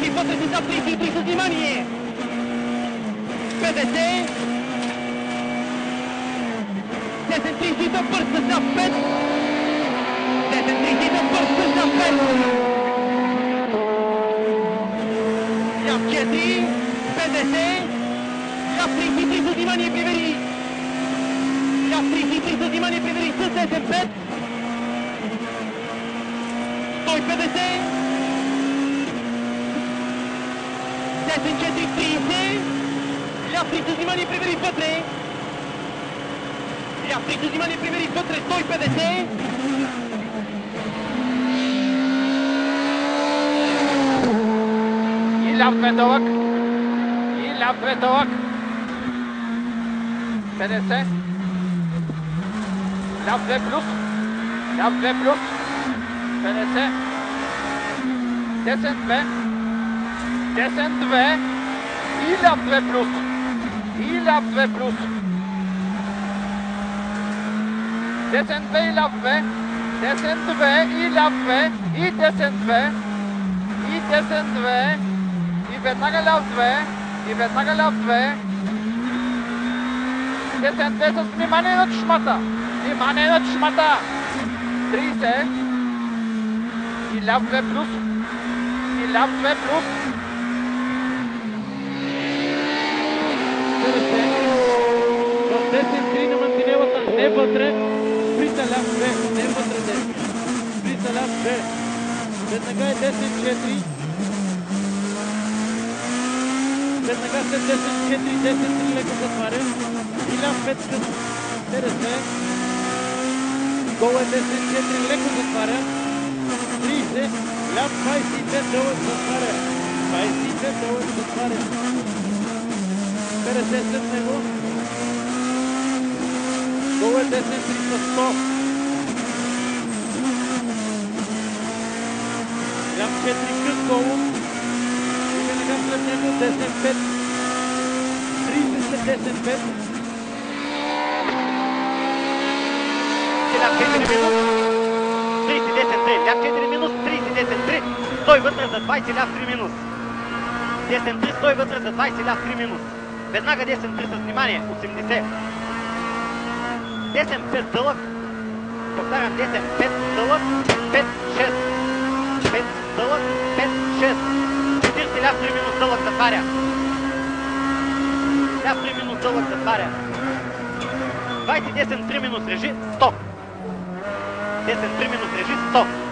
прибери вътре си зад 33 с внимание. 50. 10-30 за бърз с зад 5. 10-30 за бърз с зад 5. Ляв 4. 50. Ляв 33 с внимание прибери. Ляв 33 с внимание прибери с 10-5. 150. 10-4-30. Ляв 3 с внимание прибери вътре. Ляв 3 с внимание прибери вътре. 150. И ляв 2 дълъг. И ляв 2 дълъг. 50. Ляв 2 плюс. Ляв 2 плюс. 50. Десен 2. Десен 2. И ляв 2 плюс. И ляв 2 плюс. Десен 2 и ляв 2. Десен 2 и ляв 2. И десен 2. И десен 2. И веднага ляв 2. И веднага ляв 2. Десен 2 с внимание на чешмата. Внимание на чешмата. 30. И ляв 2 плюс. И ляв 2 плюс. 10-3 на мантинелата, не вътре. Сприта ляв 2, не вътре 10. Сприта ляв 2. Веднага е 10-4. Веднага след 10-4, 10-3 леко затваря. И ляв 5 с 50. Гол е 10-4, леко затваря. 30. Ляв 25 дълъг затваря. 25 дълъг затваря. 50 след него. Гол е 10-3 с 100. Ляв 4 къс гол. И веднага след него 10-5. 30 след 10-5. Ляв 4 минус. 30-10-3. Ляв 4 минус. 30-10-3. Стой вътре за 20. Ляв 3 минус. 10-3. Стой вътре за 20. Ляв 3 минус. Веднага 10-3 с внимание. 80. 10-5 дълъг. Повтарям 10-5 дълъг. 5-6. 5 дълъг. 5-6. 40 ляв 3 минус дълъг затваря. Ляв 3 минус дълъг затваря. 20 10 3 минус режи 100. 10 3 минус режи 100.